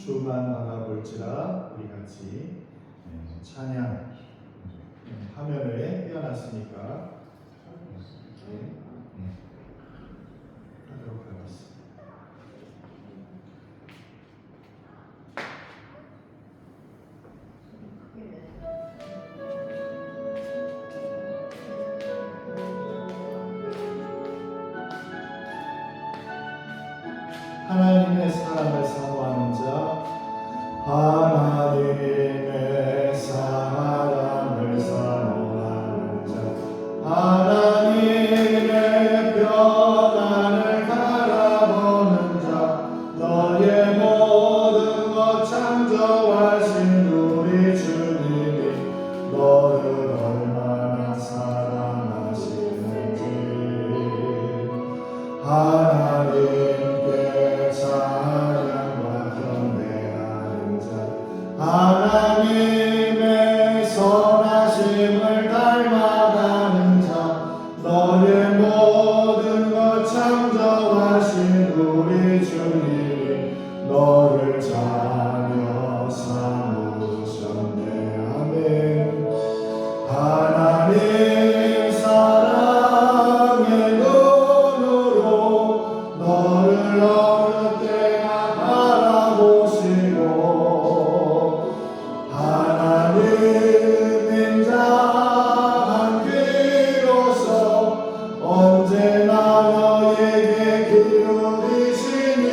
주만 바라볼지라. 우리 같이 찬양 화면에 띄어놨으니까 이렇게 하도록 하겠습니다. 하나님의 사랑을 사모하는 자, 하나님의 사랑을 사모하는 자, 하나님의 변화를 바라보는 자, 너의 모든 것 창조하신 우리 주님이 너를 얼마나 사랑하시는지. 하나님께 찬양과 경배하는 자, 하나님의 선하심을 닮아가는 자, 너의 모든 것 창조하신 우리 주님이 너를 자녀 삼으셨네. 아멘. 하나님 사랑의 눈으로 너를 어느 때나 바라보시고, 하나님 인자한 귀로서 언제나 너에게 기울이시니,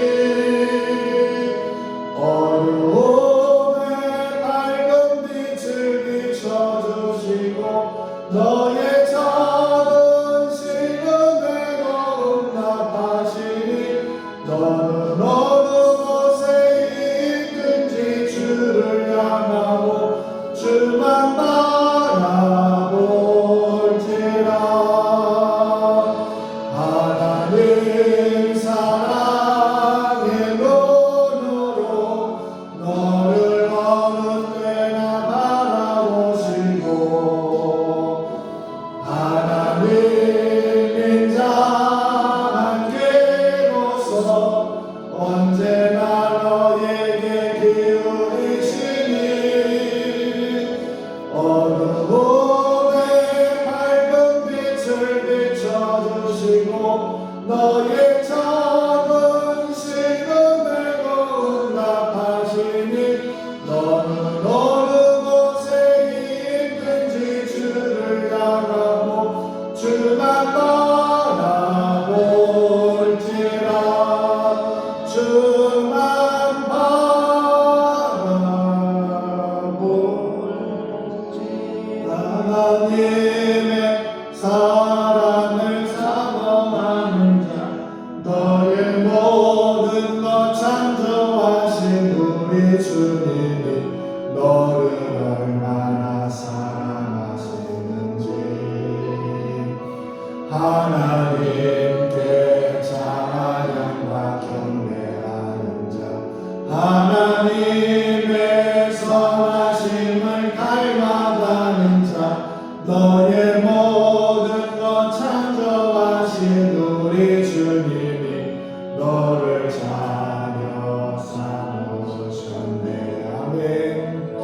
어두움에 밝은 빛을 비춰주시고, 너의 작은 시름에도 응답하시니, 너는 어느 곳에 있든지 주를 향하고 주만 바라볼지라. 하나님 사랑의 눈으로 너를 어느 때나 바라보시고, 하나님 인자한 귀로서 언제나 너에게 기울이시니, 어두움에 밝은 빛을 비춰주시고, 너의 작은 시름에도 응답하시니, 너는 어느 곳에 있든지 주를 향하고 주만 바라볼지라. 주만 바라볼지라. 하나님의 사랑을 사모하는 자, 너의 모든 것 창조하신 우리 주님이 너를 얼마나 사랑하시는지. 하나님께 찬양과 경배하는 자, 하나님의 선하심을 닮아가는 자, 너의 모든 것 창조하신 우리 주님이 너를 자녀 삼으셨네. 아멘.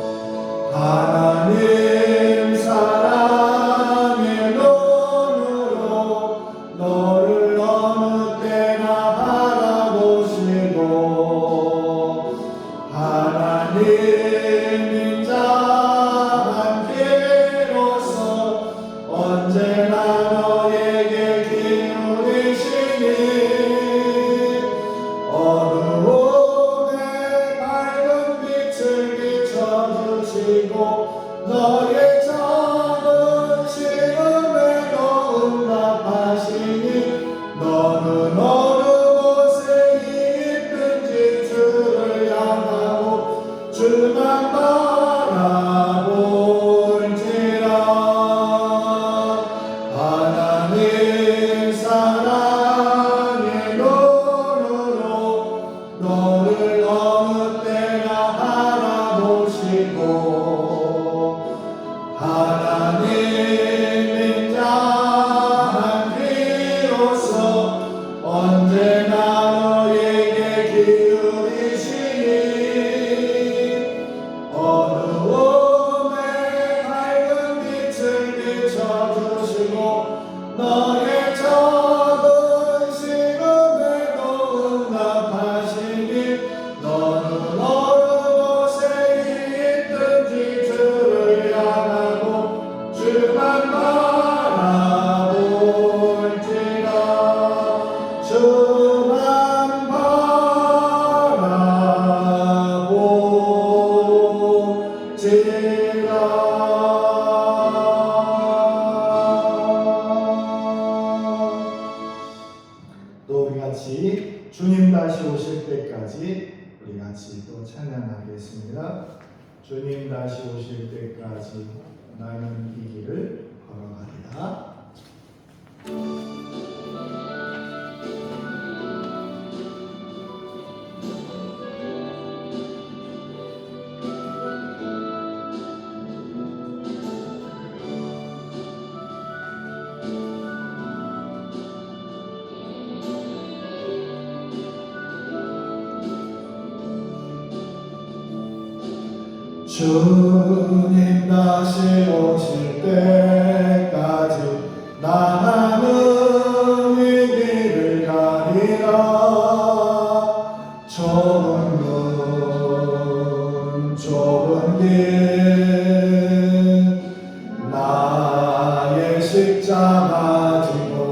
하나님 사랑의 눈으로 너를 어느 때나 바라보시고, 하나님 인자한 귀로서 언제나 너에게 기울이시니, 어두움에 밝은 빛을 비춰주시고, 너의 작은 시름에도 응답하시니, 너는 어느 곳에 있든지 주를 향하고 주만 바라볼지라. 하나님 사랑의 눈으로 너를 어느 때나 바라보시고, 하나님 인자한 귀로서 언제나 너에게 기울이시니, 하겠습니다. 주님 다시 오실 때까지 나는 이 길을 걸어가리라. 주님 다시 오실 때까지 나는 이 길을 가리라. 좁은 문 좁은 길 나의 십자가 지고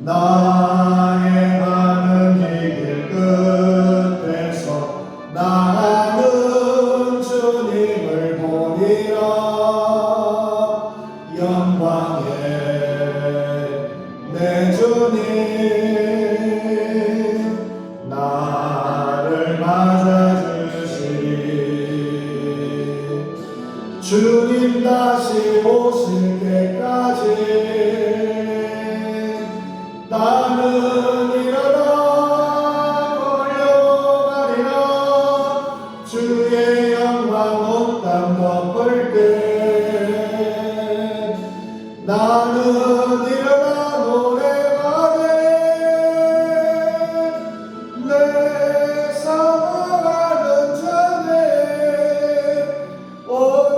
나의 가는 이 길 끝에서 나는 주님을 보리라. 영광의 내 주님 나를 맞아주시리. 주님 다시 오실 때까지 나는 일어나 걸려가리라. 주의 영광 온 땅 덮을 때 나는 일어나 노래하네. 내 사랑하는 자네 온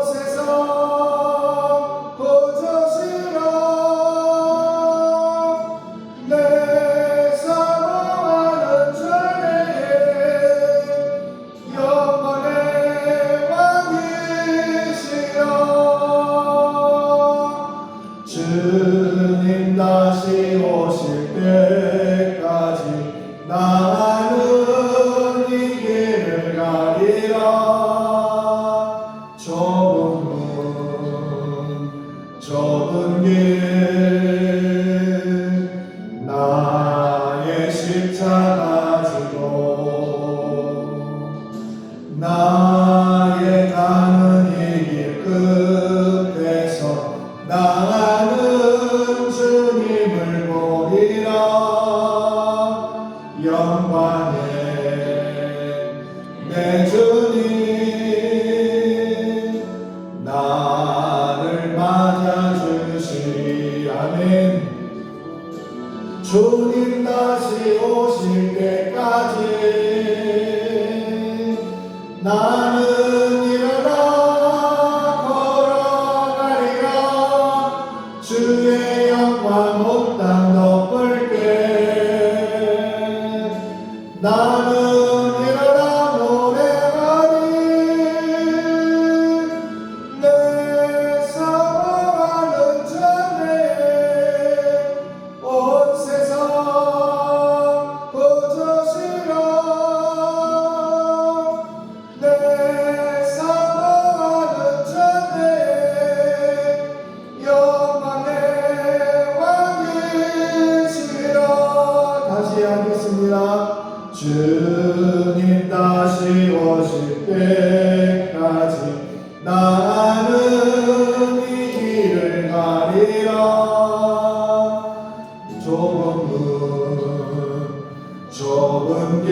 세상 고저시라. 내 사랑하는 자네 영원의 왕이시여. 주님 다시 오실 때까지 나는 이 길을 가리라. 좁은 문 좁은 길 나의 십자가 지고 나의 가는 이 길 끝에서 나는 주님을 보리라. 영광의 내 주님 나를 맞아주시리. 아멘. 주님 다시 오실 때까지 나는 일어나 걸어가리라. 주의 영광 온 땅 덮을 때 나는 일어나 노래하리. 내 사랑하는 자네 온 세상 고저시라. 내 사랑하는 자네 영광의 왕이시라. 다시 하겠습니다. 주님 다시 오실 때까지 나는 이 길을 가리라. 좁은 문 좁은 길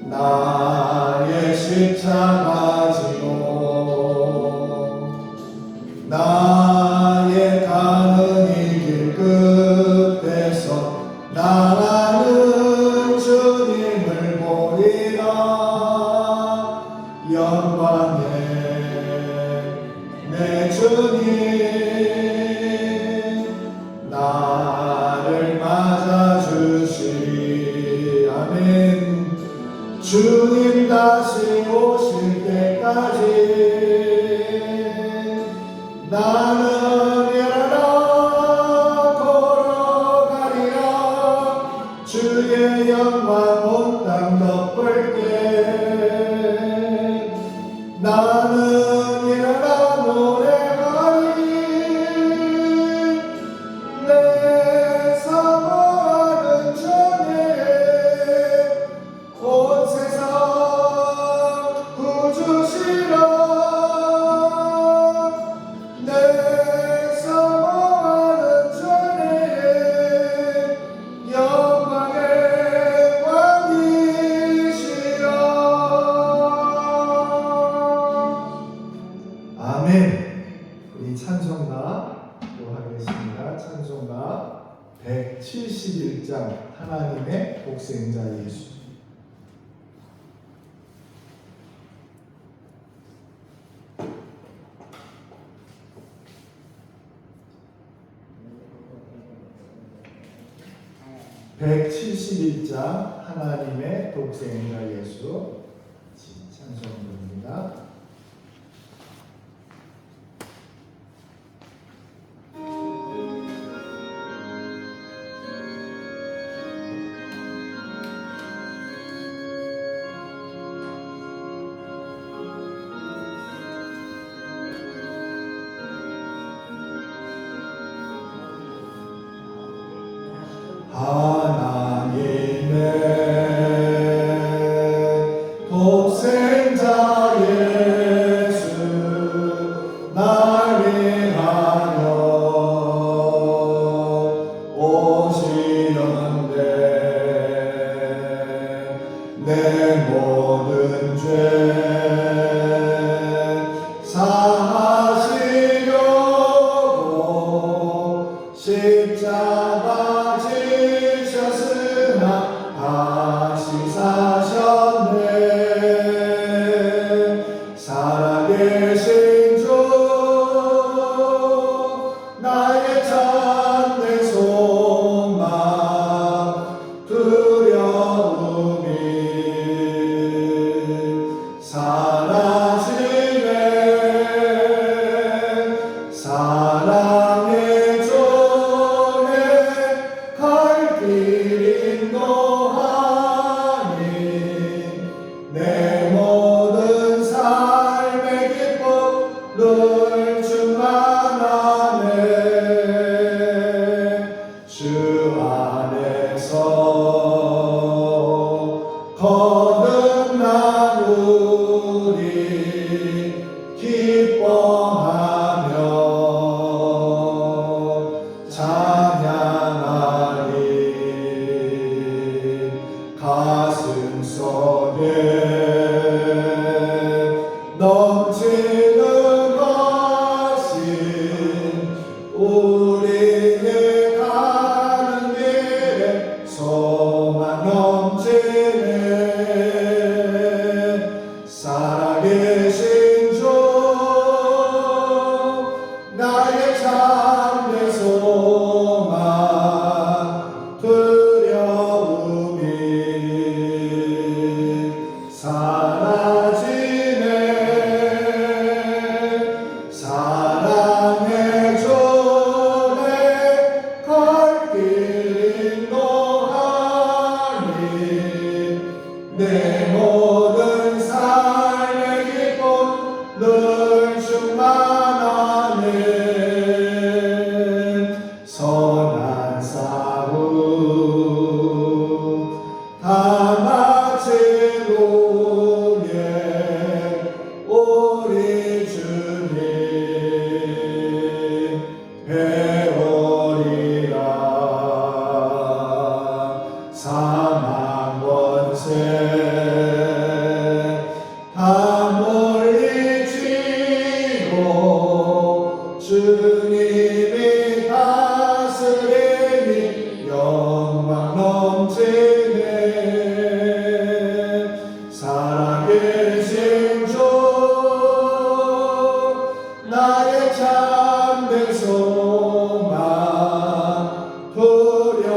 나의 십자가 지고 나의 가는 이 길 끝에서 나는 주님을 보리라. 영광의 내 주님 나를 맞아주시리. 아멘. 주님 다시 오실 때까지 나는 일어나 걸어가리라. 주의 영광 온 땅 덮을 때 나는 일어나 노래하리. 내 사랑하는 자네 171장 하나님의 독생자 예수 찬송부입니다. 하나님의 독생자 예수 날 위하여 오시는데 내 모든 죄 사하시려고 십자가 지셨으나 다시 사셨네. 살아계신 주 나의 참된 소망 두려움이 사라지네. 사랑의 존에 갈 길 인도하니 내 모든 삶의 기쁨 늘 충만하네. 주 안에서 거듭난 우리 기뻐하며 찬양하리. 가슴 속에 넘치는 것이 우리의 가는 길에 소망 넘치네. 살아계신 주 나의 참된 소망 두려움이 사라지네. 사랑의 존에 갈 길 인도하니 내 모든 삶의 기쁨 늘 충만하네. 선한 싸움 다 마친 후에 우리 주님 배우리라. 사망 권세 다 물리치고 주님이 다스리니 영광 넘치네. 살아계신 주 나의 참된 소망 두려움이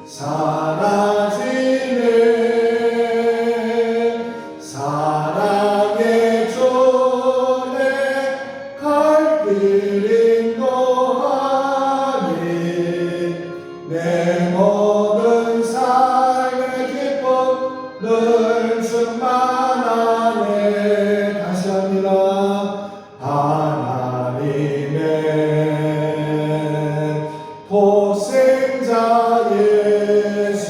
사라지네. 사랑의 존에 갈 길 인도하니 내 모든 삶의 기쁨 늘 충만하네. 다시 합니다. 하나님의 독생자 예수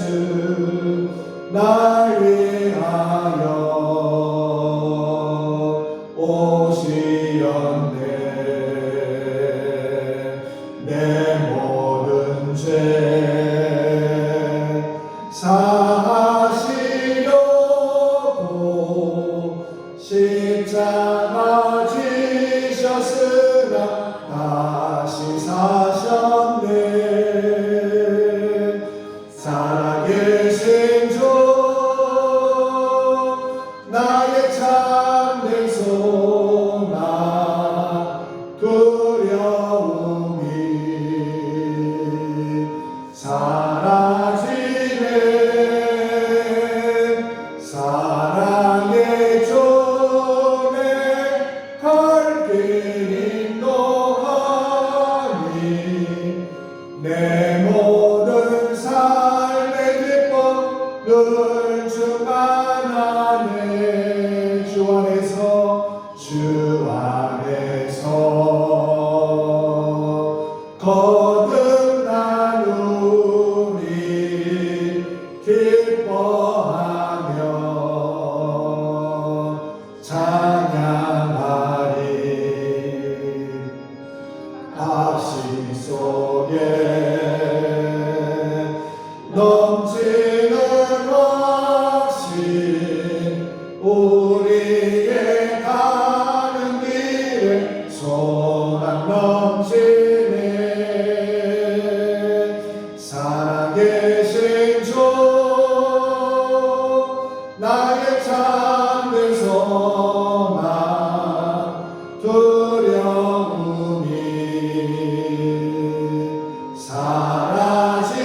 날 위하여 오시었네. 내 모든 죄 사하시려고 십자가 지셨으나 다시 사셨네. 살아계신 주 나의 참된 소망 두려움이 넘치는 확신 우리의 가는 길에 소망 넘치네. 살아계신 주 나의 참된 소망 두려움이 사라지네.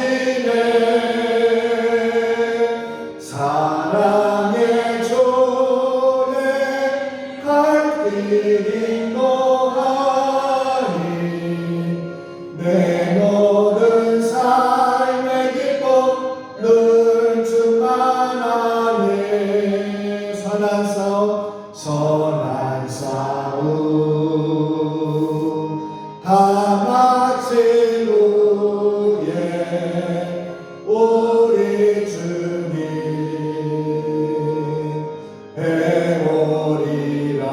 사랑의 주의 갈 길 인도하니 내 모든 삶의 기쁨 늘 충만하네. 선한 싸움 다 마친 후에 우리 주님 배우리라.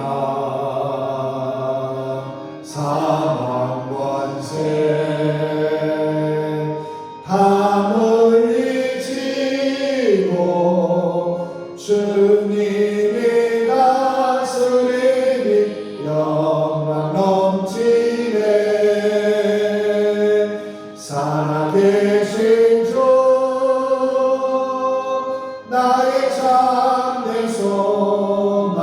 사망 권세 다 물리치고 주님이 다스리니 영광 넘치네. 살아계신 주 나의 참된 소망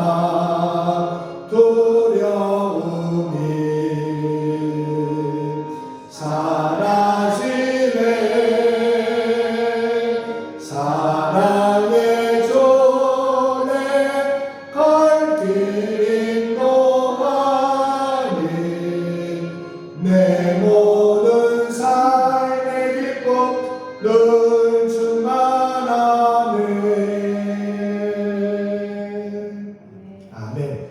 두려움이 사라지네. 사랑의 주내 갈 길 인도하니 내 모든 삶의 기쁨 늘 충만하네. 아멘.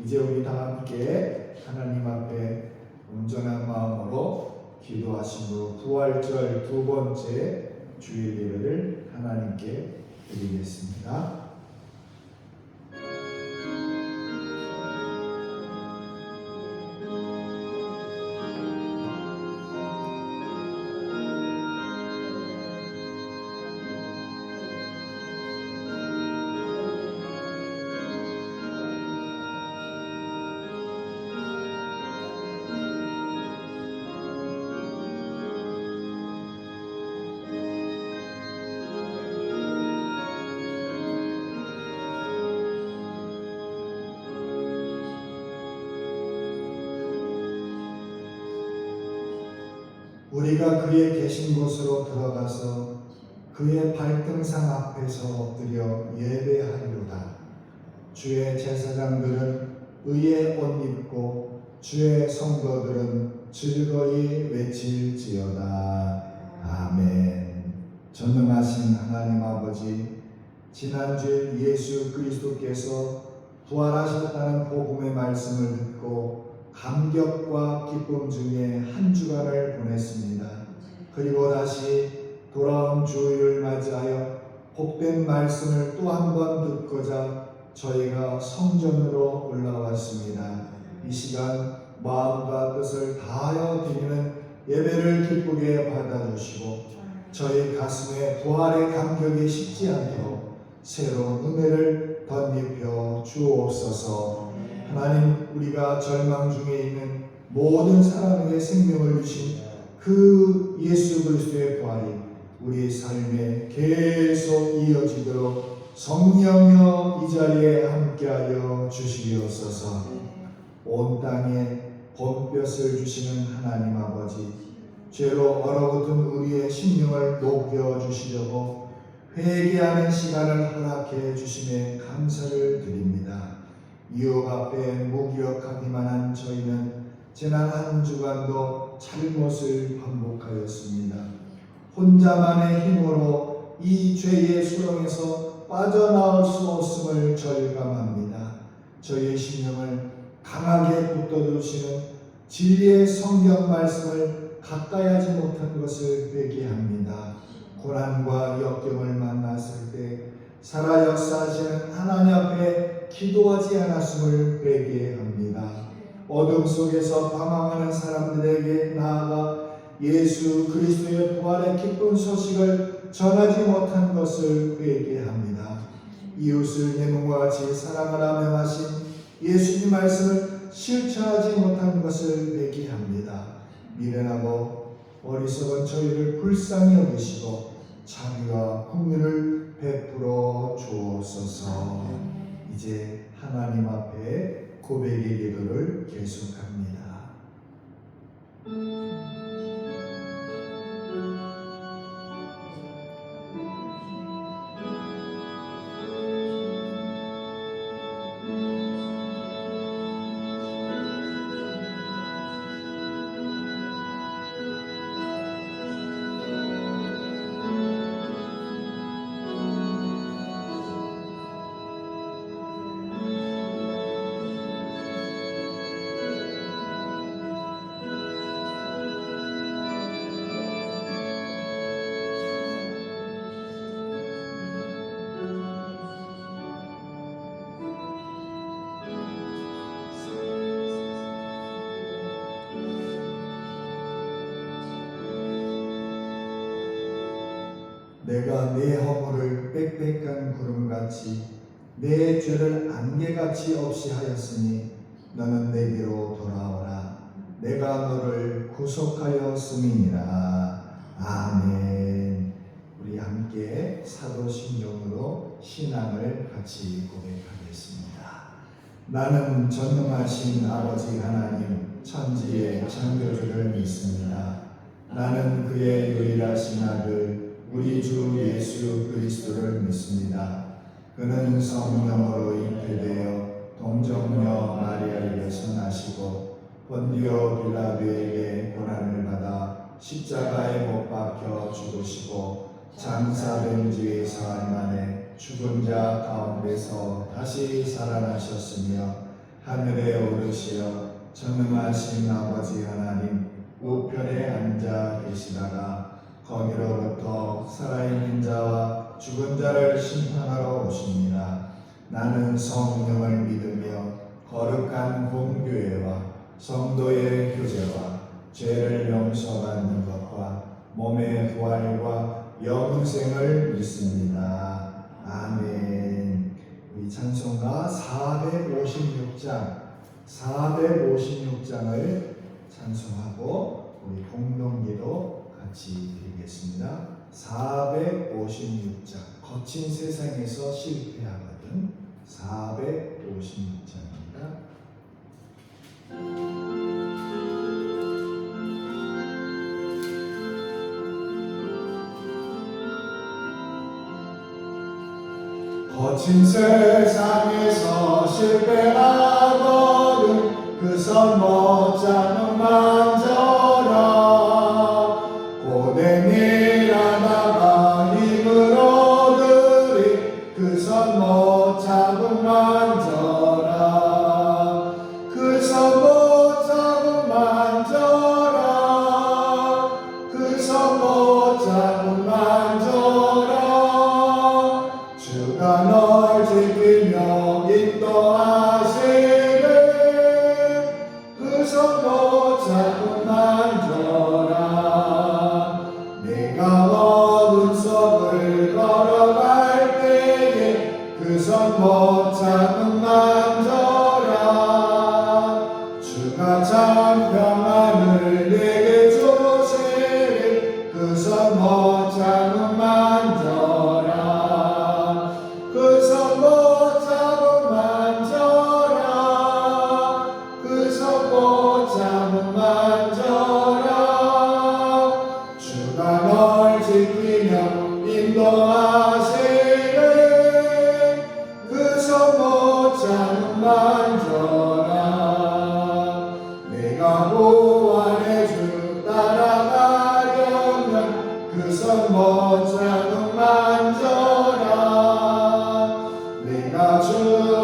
이제 우리 다 함께 하나님 앞에 온전한 마음으로 기도하신 후 부활절 두 번째 주일 예배를 하나님께 드리겠습니다. 우리가 그의 계신 곳으로 들어가서 그의 발등상 앞에서 엎드려 예배하리로다. 주의 제사장들은 의의 옷 입고 주의 성도들은 즐거이 외칠지어다. 아멘. 전능하신 하나님 아버지, 지난주에 예수 그리스도께서 부활하셨다는 복음의 말씀을 듣고 감격과 기쁨 중에 한 주간을 보냈습니다. 그리고 다시 돌아온 주일을 맞이하여 복된 말씀을 또 한 번 듣고자 저희가 성전으로 올라왔습니다. 이 시간 마음과 뜻을 다하여 드리는 예배를 기쁘게 받아주시고 저희 가슴에 부활의 감격이 식지 않도록 새로운 은혜를 덧입혀 주옵소서. 하나님, 우리가 절망 중에 있는 모든 사람에게 생명을 주신 그 예수 그리스도의 부활이 우리 삶에 계속 이어지도록 성령여 이 자리에 함께하여 주시옵소서. 온 땅에 봄볕을 주시는 하나님 아버지, 죄로 얼어붙은 우리의 심령을 녹여주시려고 회개하는 시간을 허락해 주심에 감사를 드립니다. 이웃 앞에 무기력하기만 한 저희는 지난 한 주간도 잘못을 반복하였습니다. 혼자만의 힘으로 이 죄의 수렁에서 빠져나올 수 없음을 절감합니다. 저희의 심령을 강하게 붙들어주시는 진리의 성경 말씀을 가까이 하지 못한 것을 회개합니다. 고난과 역경을 만났을 때 살아 역사하시는 하나님 앞에 기도하지 않았음을 회개합니다. 어둠 속에서 방황하는 사람들에게 나아가 예수 그리스도의 부활의 기쁜 소식을 전하지 못한 것을 회개합니다. 이웃을 내 몸과 같이 사랑하라 명하신 예수님 말씀을 실천하지 못한 것을 회개합니다. 미련하고 어리석은 저희를 불쌍히 여기시고 자비와 긍휼을 베풀어 주옵소서. 이제 하나님 앞에 고백의 기도를 계속합니다. 내가 내 허물을 빽빽한 구름같이 내 죄를 안개같이 없이 하였으니 너는 내게로 돌아오라. 내가 너를 구속하였음이니라. 아멘. 우리 함께 사도신경으로 신앙을 같이 고백하겠습니다. 나는 전능하신 아버지 하나님 천지의 창조주를 믿습니다. 나는 그의 유일하신 아들 우리 주 예수 그리스도를 믿습니다. 그는 성령으로 잉태되어 동정녀 마리아에게서 나시고 본디오 빌라도에게 고난을 받아 십자가에 못 박혀 죽으시고 장사된 지 사흘 만에 죽은 자 가운데서 다시 살아나셨으며 하늘에 오르시어 전능하신 아버지 하나님 우편에 앉아 계시다가 거기로부터 살아있는 자와 죽은 자를 심판하러 오십니다. 나는 성령을 믿으며 거룩한 공교회와 성도의 교제와 죄를 용서받는 것과 몸의 부활과 영생을 믿습니다. 아멘. 우리 찬송가 456장을 찬송하고 우리 공동기도 같이 드리겠습니다. 456장. 거친 세상에서 실패하거든. 456장입니다. 거친 세상에서 실패하거든 그 선 못 잡는 만져라. 고된 일 하다가 힘을 얻으리 그 선 못 잡은 만져라. 그 선 못 잡은 만져라. 그 선 못 잡은 만져라. 주가 널 지키며 인도하시네. 그 선 못 잡은 만져라. 내가 어둠 속을 걸어갈 때에 그 선 못 잡은 만져라. 주가 참 평안을 내게 주시리 그 선 못 잡은 만져라. 그 선 못 잡은 만져라. 그 선 못 잡은 만져라. 주가 널 지키며 인도하시네. 그 선 못 잡은 만져라. 내가 보완해 주 따라가려면 그 선 못 잡은 만져라. 내가 주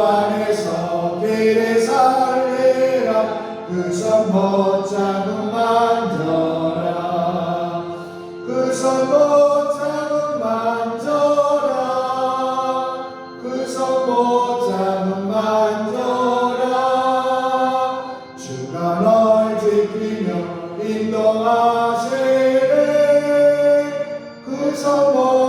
안에서 길에 살리라. 그 선 못 잡은 만져라. 그 선 못 잡은 만져라. 그 선 못 잡은 만져라. 주가 널 지키며 인도하시네. 그 선 못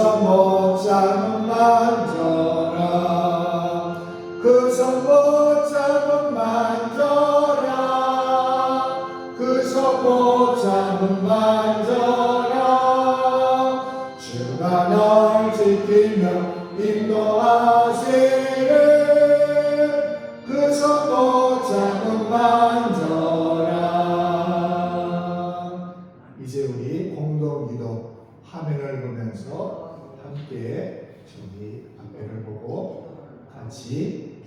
성모장은 만져라 그 성모장은 만져라 그 성모장은 만져라 주가 널 지키며 인도하시네 그 성모장은 만져라. 이제 우리 공동기도 화면을 보면서 함께 저기 앞에를 보고 같이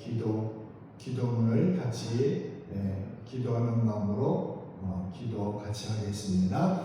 기도문을 같이 기도하는 마음으로 기도 같이 하겠습니다.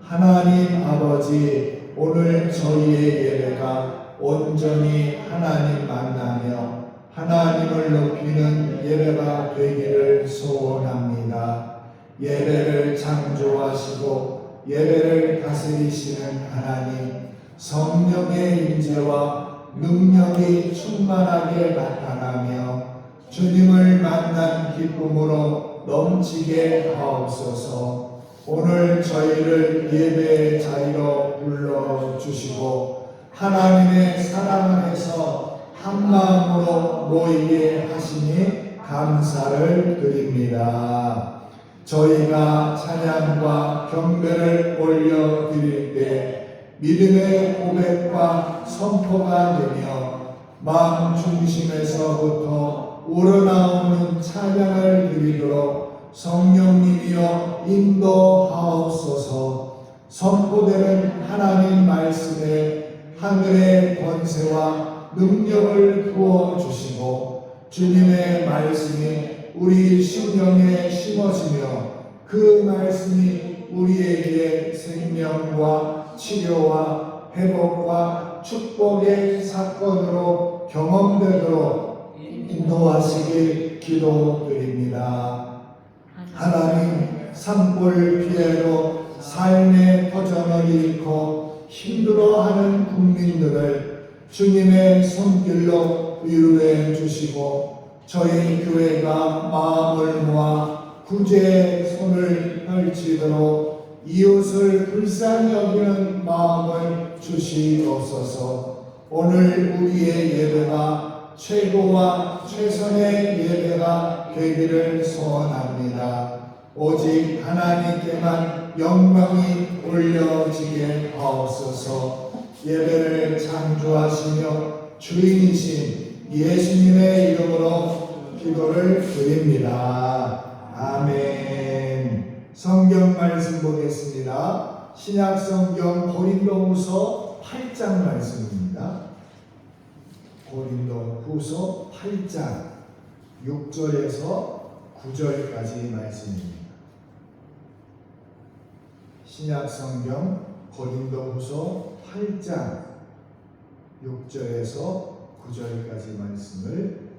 하나님 아버지, 오늘 저희의 예배가 온전히 하나님 만나며 하나님을 높이는 예배가 되기를 소원합니다. 예배를 창조하시고 예배를 다스리시는 하나님, 성령의 임재와 능력이 충만하게 나타나며 주님을 만난 기쁨으로 넘치게 하옵소서. 오늘 저희를 예배의 자리로 불러주시고 하나님의 사랑 안에서 한 마음으로 모이게 하시니 감사를 드립니다. 저희가 찬양과 경배를 올려드릴 때 믿음의 고백과 선포가 되며 마음 중심에서부터 우러나오는 찬양을 드리도록 성령님이여 인도하옵소서. 선포되는 하나님 말씀에 하늘의 권세와 능력을 부어주시고 주님의 말씀이 우리 심령에 심어지며 그 말씀이 우리에게 생명과 치료와 회복과 축복의 사건으로 경험되도록 인도하시길 기도드립니다. 하나님, 산불 피해로 삶의 터전을 잃고 힘들어하는 국민들을 주님의 손길로 위로해 주시고 저희 교회가 마음을 모아 구제의 손을 펼치도록 이웃을 불쌍히 여기는 마음을 주시옵소서. 오늘 우리의 예배가 최고와 최선의 예배가 되기를 소원합니다. 오직 하나님께만 영광이 올려지게 하옵소서. 예배를 창조하시며 주인이신 예수님의 이름으로 기도를 드립니다. 아멘. 성경 말씀 보겠습니다. 신약성경 고린도후서 8장 말씀입니다. 고린도후서 8장 6절에서 9절까지 말씀입니다. 신약성경 고린도후서 8장 6절에서 9절까지 말씀을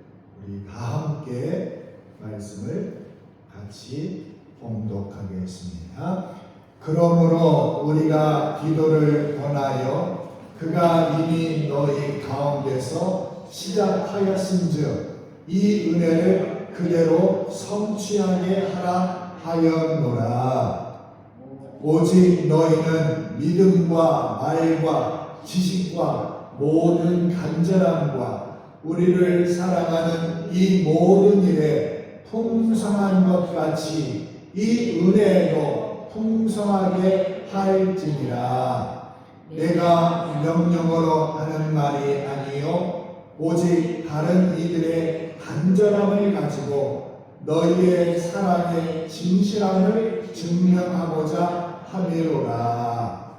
우리 다 함께 말씀을 같이 봉독하겠습니다. 그러므로 우리가 기도를 권하여 그가 이미 너희 가운데서 시작하였은즉 이 은혜를 그대로 성취하게 하라 하였노라. 오직 너희는 믿음과 말과 지식과 모든 간절함과 우리를 사랑하는 이 모든 일에 풍성한 것 같이 이 은혜도 풍성하게 할지니라. 내가 명령으로 하는 말이 아니요 오직 다른 이들의 간절함을 가지고 너희의 사랑의 진실함을 증명하고자 함이로라.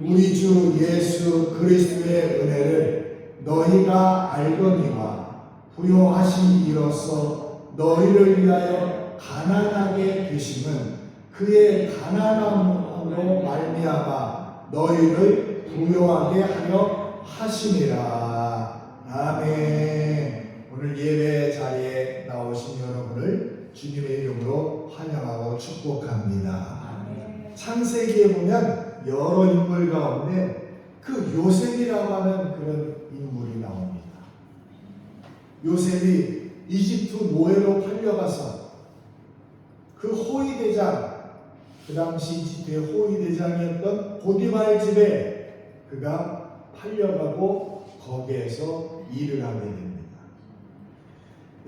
우리 주 예수 그리스도의 은혜를 너희가 알거니와 부요하신 이로써 너희를 위하여 가난하게 되심은 그의 가난함으로 말미암아 너희를 부요하게 하려 하심이라. 아멘. 오늘 예배 자리에 나오신 여러분을 주님의 이름으로 환영하고 축복합니다. 아멘. 창세기에 보면 여러 인물 가운데 그 요셉이라고 하는 그런 인물이 나옵니다. 요셉이 이집트 노예로 팔려가서 그 호위대장, 그 당시 이집트의 호위대장이었던 보디발 집에 그가 팔려가고 거기에서 일을 하게 됩니다.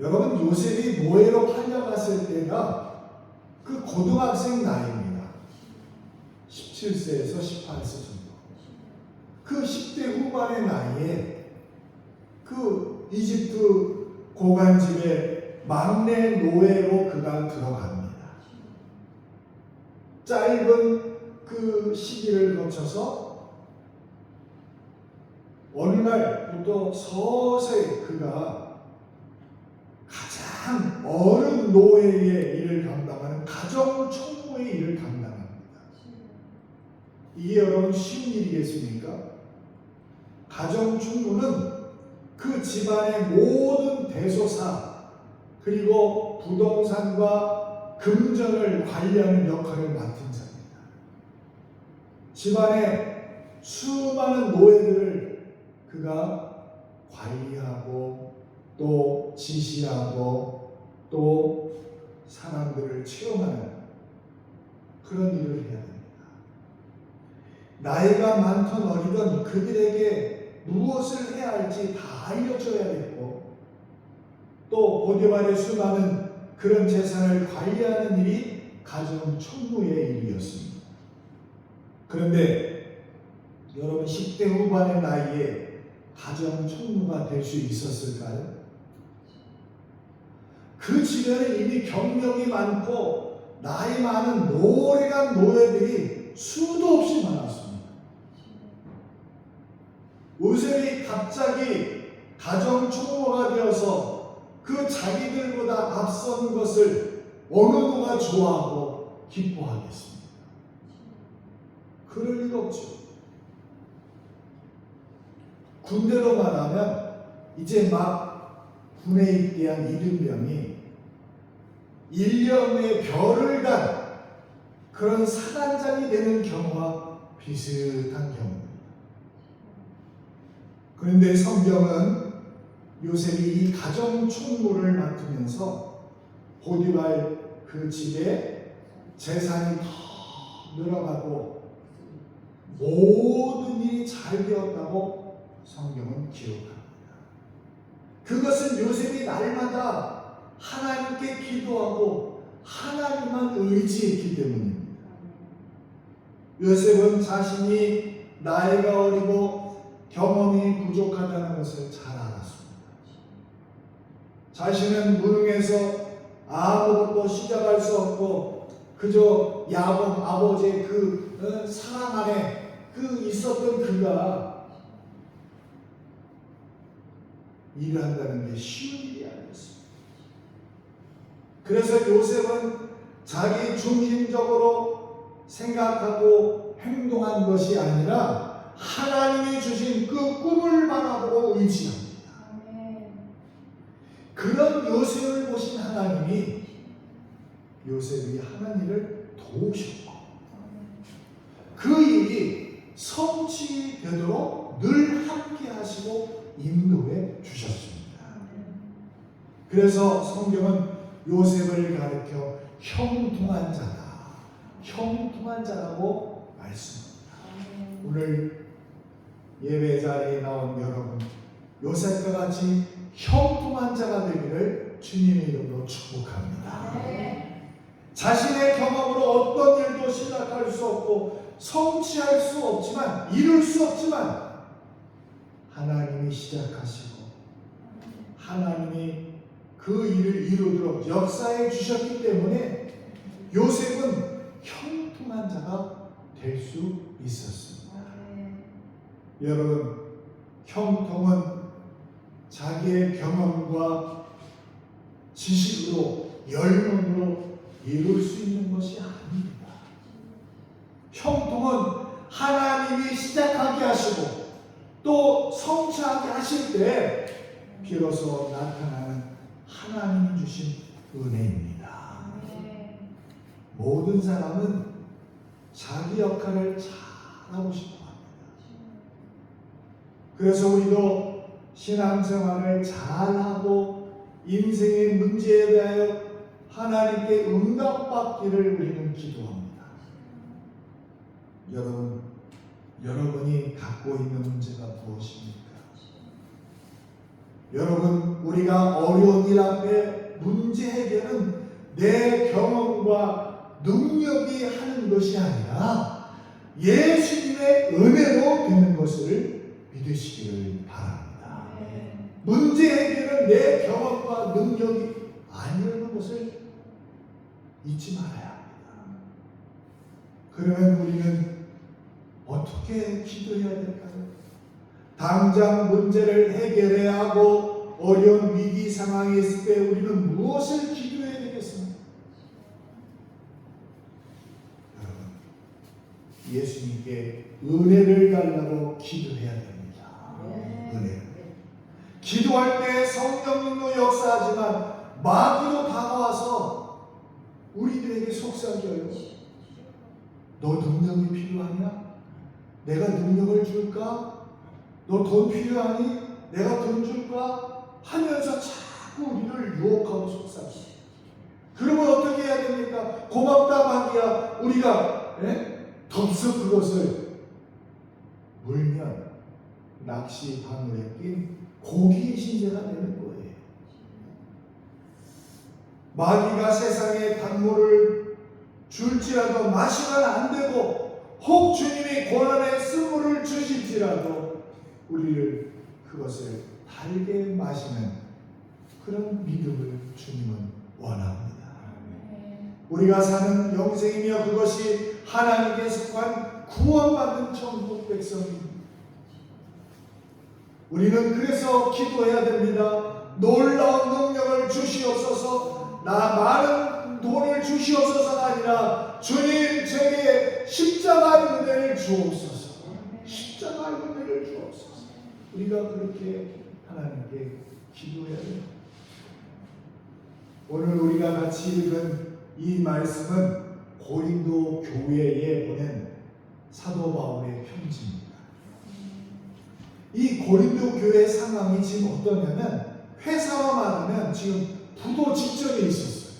여러분, 요셉이 노예로 팔려갔을 때가 그 고등학생 나이입니다. 17세에서 18세 정도. 그 10대 후반의 나이에 그 이집트 고관집의 막내 노예로 그가 들어갑니다. 짧은 그 시기를 거쳐서 어느 날부터 서서히 그가 가장 어른 노예의 일을 감당하는 가정 총무의 일을 감당합니다. 이게 여러분 쉬운 일이겠습니까? 가정 총무는 그 집안의 모든 대소사 그리고 부동산과 금전을 관리하는 역할을 맡은 자입니다. 집안의 수많은 노예들을 그가 관리하고 또 지시하고 또 사람들을 채용하는 그런 일을 해야 됩니다. 나이가 많던 어리던 그들에게 무엇을 해야 할지 다 알려줘야겠고 또 보디발의 수많은 그런 재산을 관리하는 일이 가정 총무의 일이었습니다. 그런데 여러분 10대 후반의 나이에 가정 총무가 될 수 있었을까요? 그 주변에 이미 경력이 많고 나이 많은 노래간 노예들이 수도 없이 많았습니다. 요셉이 갑자기 가정 총무가 되어서 그 자기들보다 앞선 것을 어느 누가 좋아하고 기뻐하겠습니까? 그럴 리가 없죠. 군대로 말하면 이제 막 군에 입대한 이등병이 1년 후에 별을 간 그런 사단장이 되는 경우와 비슷한 경우입니다. 그런데 성경은 요셉이 이 가정 총무를 맡으면서 보디발 그 집에 재산이 더 늘어가고 모든 일이 잘 되었다고 성경은 기록합니다. 그것은 요셉이 날마다 하나님께 기도하고 하나님만 의지했기 때문입니다. 요셉은 자신이 나이가 어리고 경험이 부족하다는 것을 잘 알았습니다. 자신은 무능해서 아무것도 시작할 수 없고 그저 야곱 아버지의 그 사랑 안에 그 있었던 그가 일을 한다는 게 쉬운 일이 아니었습니다. 그래서 요셉은 자기 중심적으로 생각하고 행동한 것이 아니라 하나님이 주신 그 꿈을 바라보고 의지합니다. 그런 요셉을 보신 하나님이 요셉이 하는 일을 도우셨고 그 일이 성취되도록 늘 함께 하시고 인도해 주셨습니다. 그래서 성경은 요셉을 가리켜 형통한 자다, 형통한 자라고 말씀합니다. 오늘 예배 자리에 나온 여러분, 요셉과 같이 형통한 자가 되기를 주님의 이름으로 축복합니다. 자신의 경험으로 어떤 일도 시작할 수 없고 성취할 수 없지만, 이룰 수 없지만 하나님이 시작하시고 하나님이 그 일을 이루도록 역사해 주셨기 때문에 요셉은 형통한 자가 될 수 있었습니다. 여러분, 형통은 자기의 경험과 지식으로 열론으로 이룰 수 있는 것이 아닙니다. 형통은 하나님이 시작하게 하시고 또 성취하게 하실 때 비로소 나타나는 하나님이 주신 은혜입니다. 모든 사람은 자기 역할을 잘하고 싶어 합니다. 그래서 우리도 신앙생활을 잘하고 인생의 문제에 대하여 하나님께 응답받기를 우리는 기도합니다. 여러분, 여러분이 갖고 있는 문제가 무엇입니까? 여러분, 우리가 어려운 일 앞에 문제 해결은 내 경험과 능력이 하는 것이 아니라 예수님의 은혜로 되는 것을 믿으시기를 바랍니다. 문제 해결은 내 경험과 능력이 아니라는 것을 잊지 말아야 합니다. 그러면 우리는 어떻게 기도해야 될까요? 당장 문제를 해결해야 하고 어려운 위기 상황에 있을 때 우리는 무엇을 기도해야 되겠습니까? 여러분, 예수님께 은혜를 달라고 기도해야 됩니다. 은혜. 기도할 때 성령님도 역사하지만 마귀도 다가와서 우리들에게 속삭여요. 너 능력이 필요하냐? 내가 능력을 줄까? 너 돈 필요하니? 내가 돈 줄까? 하면서 자꾸 우리를 유혹하고 속삭여. 그러면 어떻게 해야 됩니까? 고맙다 마귀야. 우리가 덥석 그것을 물면 낚시 바늘에 낀 고기의 신세가 되는 거예요. 마귀가 세상에 단물을 줄지라도 마시면 안 되고 혹 주님이 고난의 쓴물을 주실지라도 우리를 그것을 달게 마시는 그런 믿음을 주님은 원합니다. 우리가 사는 영생이며 그것이 하나님께 속한 구원받은 천국 백성입니다. 우리는 그래서 기도해야 됩니다. 놀라운 능력을 주시옵소서. 나 많은 돈을 주시옵소서가 아니라 주님 제게 십자가의 은혜를 주옵소서. 십자가의 은혜를 주옵소서. 우리가 그렇게 하나님께 기도해야 됩니다. 오늘 우리가 같이 읽은 이 말씀은 고린도 교회에 보낸 사도 바울의 편지입니다. 이 고린도 교회 상황이 지금 어떠냐면 회사로 말하면 지금 부도 직전에 있었어요.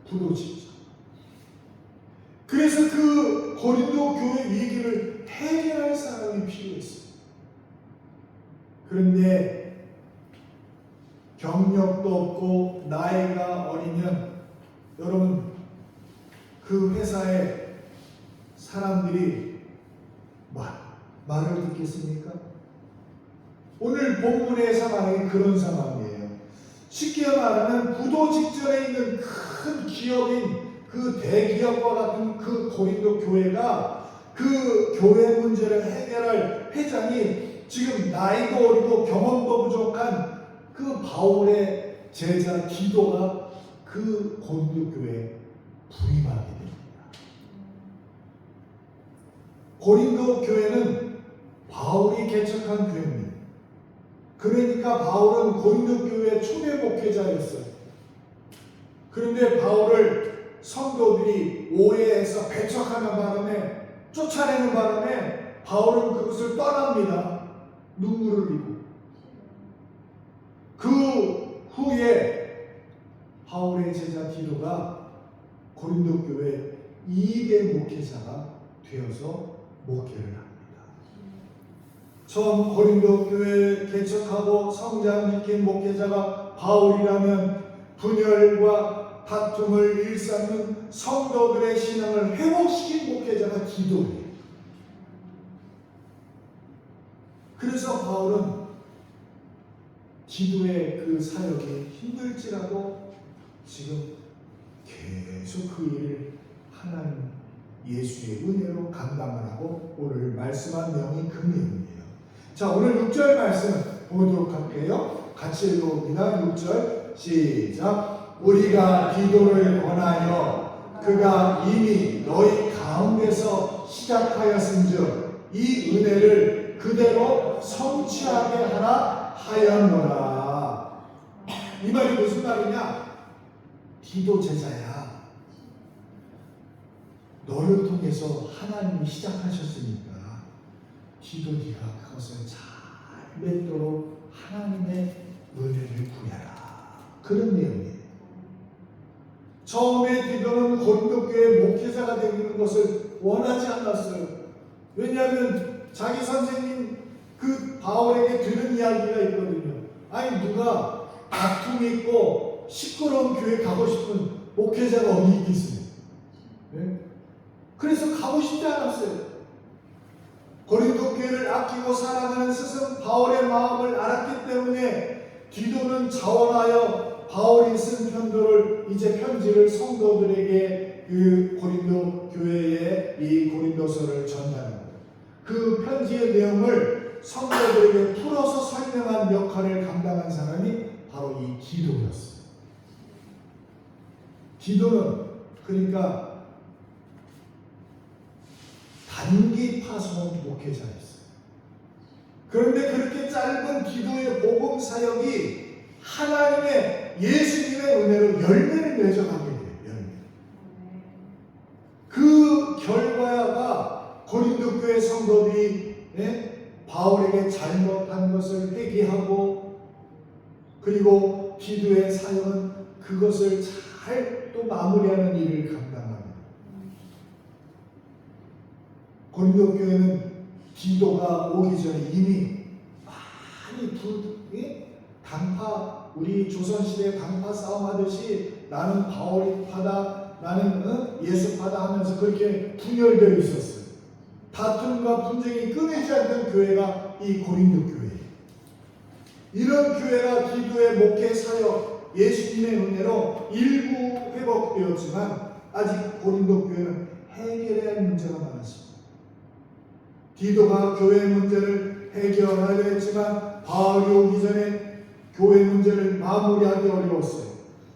부도 직전. 그래서 그 고린도 교회 위기를 해결할 사람이 필요했어요. 그런데 경력도 없고 나이가 어리면 여러분 그 회사에 사람들이 말을 듣겠습니까? 오늘 본문의 상황이 그런 상황이에요. 쉽게 말하면 부도 직전에 있는 큰 기업인 그 대기업과 같은 그 고린도 교회가 그 교회 문제를 해결할 회장이 지금 나이도 어리고 경험도 부족한 그 바울의 제자 디도가 그 고린도 교회에 부임하게 됩니다. 고린도 교회는 바울이 개척한 교회입니다. 그러니까 바울은 고린도 교회 초대 목회자였어요. 그런데 바울을 성도들이 오해해서 배척하는 바람에 쫓아내는 바람에 바울은 그것을 떠납니다. 눈물을 흘리고. 그 후에 바울의 제자 디도가 고린도 교회 2대 목회자가 되어서 목회를 합니다. 처음 고린도 교회 개척하고 성장시킨 목회자가 바울이라면 분열과 다툼을 일삼는 성도들의 신앙을 회복시킨 목회자가 디도예요. 그래서 바울은 디도의 그 사역이 힘들지라도 지금 계속 그 일을 하나님 예수의 은혜로 감당을 하고 오늘 말씀한 내용이 그 내용이에요. 자, 오늘 6절 말씀 보도록 할게요. 같이 읽어봅니다. 6절 시작. 우리가 디도를 권하여 그가 이미 너희 가운데서 시작하였은즉 이 은혜를 그대로 성취하게 하라 하였노라. 이 말이 무슨 말이냐? 디도 제자야. 너를 통해서 하나님이 시작하셨으니까 디도 네가 그것을 잘 맺도록 하나님의 은혜를 구해라. 그런 내용이에요. 처음에 디도는 고린도 교회 목회자가 되는 것을 원하지 않았어요. 왜냐하면 자기 선생님 그 바울에게 들은 이야기가 있거든요. 아니 누가 다툼이 있고 시끄러운 교회 가고 싶은 목회자가 어디 있겠어요? 네? 그래서 가고 싶지 않았어요. 고린도 교회를 아끼고 사랑하는 스승 바울의 마음을 알았기 때문에 디도는 자원하여 바울이 쓴 편지를 성도들에게 그 고린도 교회에 이 고린도서를 전달합니다. 그 편지의 내용을 성도들에게 풀어서 설명한 역할을 감당한 사람이 바로 이 디도였어요. 디도는 그러니까 단기 파송 목회자였어요. 그런데 그렇게 짧은 디도의 복음 사역이 하나님의 예수님의 은혜로 열매를 맺어가게 돼요. 열매. 그 결과가 고린도 교회 성도들이 바울에게 잘못한 것을 회개하고 그리고 디도의 사역은 그것을 잘 또 마무리하는 일을 감당합니다. 고린도 교회는 디도가 오기 전에 이미 많이 당파, 우리 조선시대 당파 싸움하듯이 나는 바울파다, 나는 예수파다 하면서 그렇게 분열되어 있었어요. 다툼과 분쟁이 끊이지 않는 교회가 이 고린도 교회예요. 이런 교회가 디도의 목회 사역, 예수님의 은혜로 일부 회복되었지만 아직 고린도 교회는 해결해야 할 문제가 많았습니다. 디도가 교회 문제를 해결하려 했지만 바울이 오기 전에 교회 문제를 마무리하기 어려웠어요.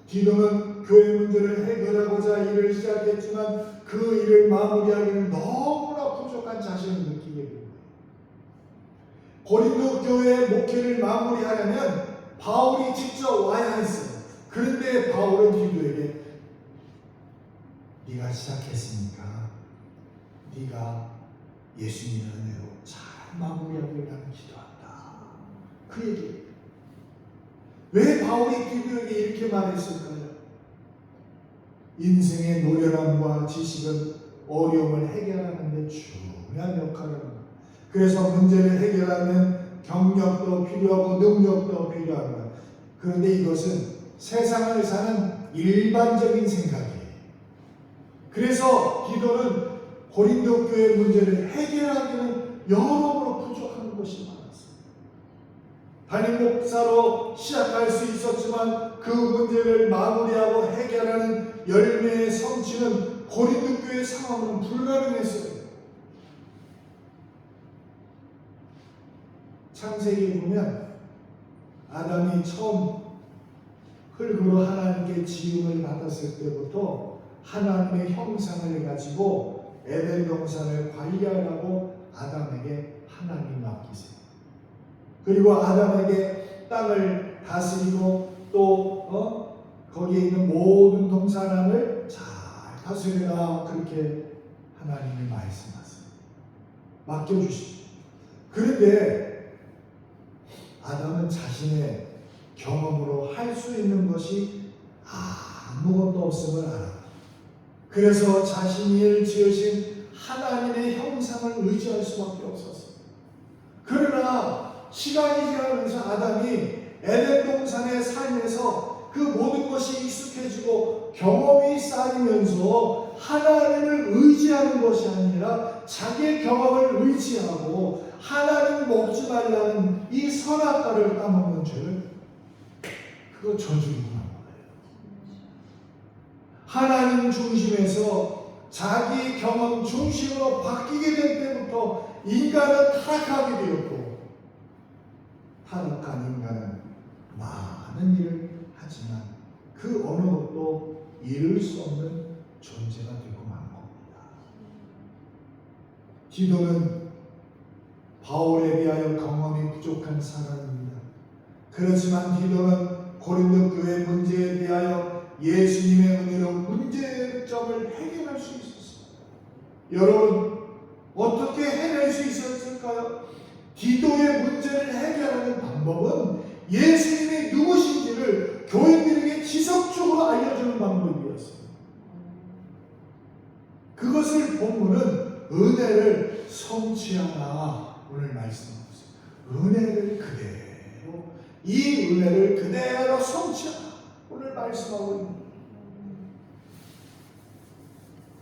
디도는 교회 문제를 해결하고자 일을 시작했지만 그 일을 마무리하기는 너무나 부족한 자신을 느끼게 됩니다. 고린도 교회의 목회를 마무리하려면 바울이 직접 와야 했어요. 그런데 바울은 디도에게 네가 시작했으니까 네가 예수님의 은혜로 잘 마무리하길 나는 기도한다. 그 얘기. 왜 바울이 디도에게 이렇게 말했을까요? 인생의 노련함과 지식은 어려움을 해결하는 데 중요한 역할을 합니다. 그래서 문제를 해결하는 경력도 필요하고 능력도 필요합니다. 그런데 이것은 세상을 사는 일반적인 생각이에요. 그래서 디도는 고린도 교회 문제를 해결하기는 여러모로 부족한 것이 많았어요. 담임 목사로 시작할 수 있었지만 그 문제를 마무리하고 해결하는 열매의 성취는 고린도 교회 상황은 불가능했어요. 창세기 보면 아담이 처음 흙으로 하나님께 지음을 받았을 때부터 하나님의 형상을 가지고 에덴 동산을 관리하라고 아담에게 하나님이 맡기세요. 그리고 아담에게 땅을 다스리고 또 거기에 있는 모든 동산을 잘 다스려라 그렇게 하나님이 말씀하세요. 맡겨주십시오. 그런데 아담은 자신의 경험으로 할 수 있는 것이 아무것도 없음을 알았다. 그래서 자신이 지으신 하나님의 형상을 의지할 수밖에 없었어요. 그러나 시간이 지나면서 아담이 에덴 동산의 삶에서 그 모든 것이 익숙해지고 경험이 쌓이면서 하나님을 의지하는 것이 아니라 자기의 경험을 의지하고 하나님 먹지 말라는 이 선악과를 따먹는 죄를 그거 저주르고 난 거예요. 하나님 중심에서 자기 경험 중심으로 바뀌게 될 때부터 인간은 타락하게 되었고 타락한 인간은 많은 일을 하지만 그 어느 것도 이룰 수 없는 존재가 되고 만 겁니다. 디도는 바울에 비하여 경험이 부족한 사람입니다. 그렇지만 디도는 고린도 교회 문제에 대하여 예수님의 은혜로 문제점을 해결할 수 있었습니다. 여러분 어떻게 해낼 수 있었을까요? 디도의 문제를 해결하는 방법은 예수님이 누구신지를 교인들에게 지속적으로 알려주는 방법이었습니다. 그것을 본문은 은혜를 성취하라. 오늘 말씀하고 있어요. 은혜를 그대로, 이 은혜를 그대로 성취하라. 오늘 말씀하고 있는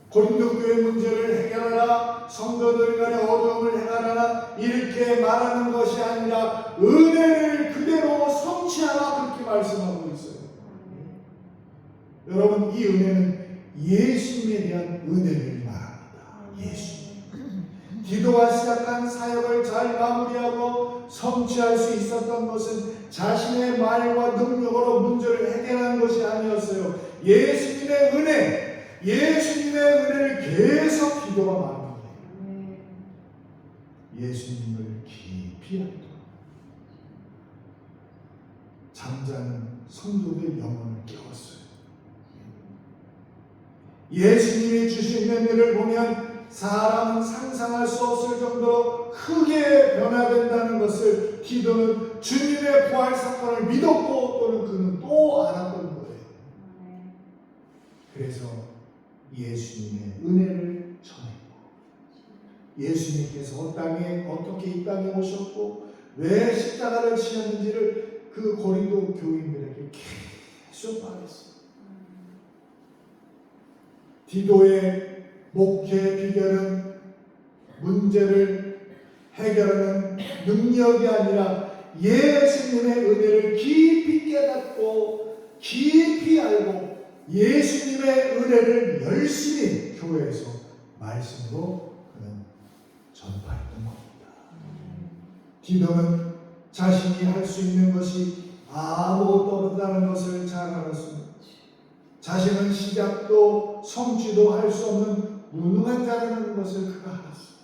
고린도 교회 문제를 해결하라, 성도들 간의 어려움을 해결하라, 이렇게 말하는 것이 아니라 은혜를 그대로 성취하라, 그렇게 말씀하고 있어요. 여러분, 이 은혜는 예수님에 대한 은혜를 말합니다. 예수님. 디도가 시작한 사역을 잘 마무리하고 성취할 수 있었던 것은 자신의 말과 능력으로 문제를 해결한 것이 아니었어요. 예수님의 은혜, 예수님의 은혜를 계속 디도가 말합니다. 예수님을 깊이 알도록 잠자는 성도들 영혼을 깨웠어요. 예수님이 주신 은혜를 보면 사람은 상상할 수 없을 정도로 크게 변화된다는 것을 디도는 주님의 부활 사건을 믿었고 또는 그는 또 알았던 거예요. 그래서 예수님의 은혜를 전했고, 예수님께서 땅에 어떻게 이 땅에 오셨고 왜 십자가를 지셨는지를 그 고린도 교인들에게 계속 말했어요. 디도의 목회 비결은 문제를 해결하는 능력이 아니라 예수님의 은혜를 깊이 깨닫고 깊이 알고 예수님의 은혜를 열심히 교회에서 말씀으로 그는 전파했던 겁니다. 디도는 자신이 할 수 있는 것이 아무것도 없다는 것을 잘 알았습니다. 자신은 시작도 성취도 할 수 없는 무능한 자라는 것을 그가 알았어요.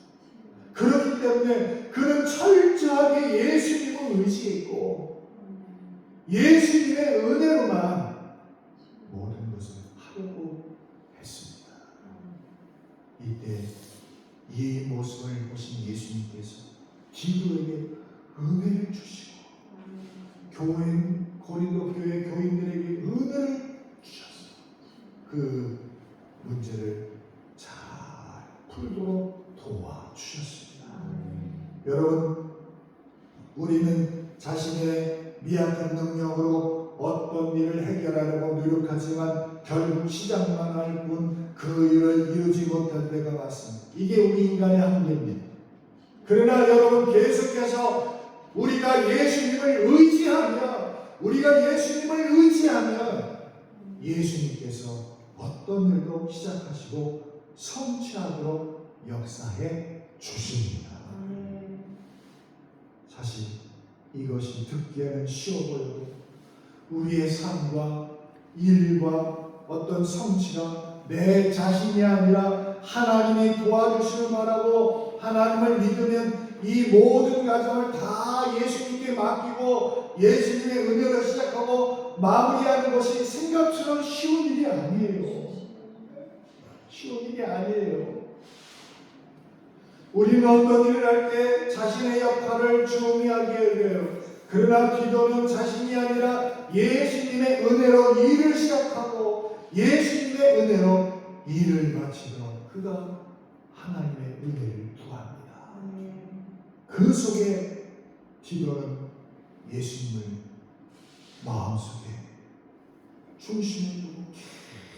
그렇기 때문에 그는 철저하게 예수님을 의지했고 예수님의 은혜로만 모든 것을 하려고 했습니다. 이때 이 모습을 보신 예수님께서 디도에게 은혜를 주시고 교인 고린도 교회 교인들에게 은혜를 주셨어요. 그 문제를 잘 풀도록 도와주셨습니다. 여러분, 우리는 자신의 미약한 능력으로 어떤 일을 해결하려고 노력하지만 결국 시작만 할 뿐 그 일을 이루지 못할 때가 많습니다. 이게 우리 인간의 한계입니다. 그러나 여러분, 계속해서 우리가 예수님을 의지하면 예수님께서 어떤 일도 시작하시고 성취하도록 역사해 주십니다. 사실 이것이 듣기에는 쉬워 보여도 우리의 삶과 일과 어떤 성취가 내 자신이 아니라 하나님이 도와주시는 바라고 하나님을 믿으면 이 모든 과정을 다 예수님께 맡기고 예수님의 은혜로 시작하고 마무리하는 것이 생각처럼 쉬운 일이 아니에요. 쉬운 일이 아니에요. 우리는 어떤 일을 할 때 자신의 역할을 중요하게 여겨요. 그러나 디도는 자신이 아니라 예수님의 은혜로 일을 시작하고 예수님의 은혜로 일을 마치도록 그가 하나님의 은혜를 구합니다. 그 속에 디도는 예수님을 마음속에 중심에 두고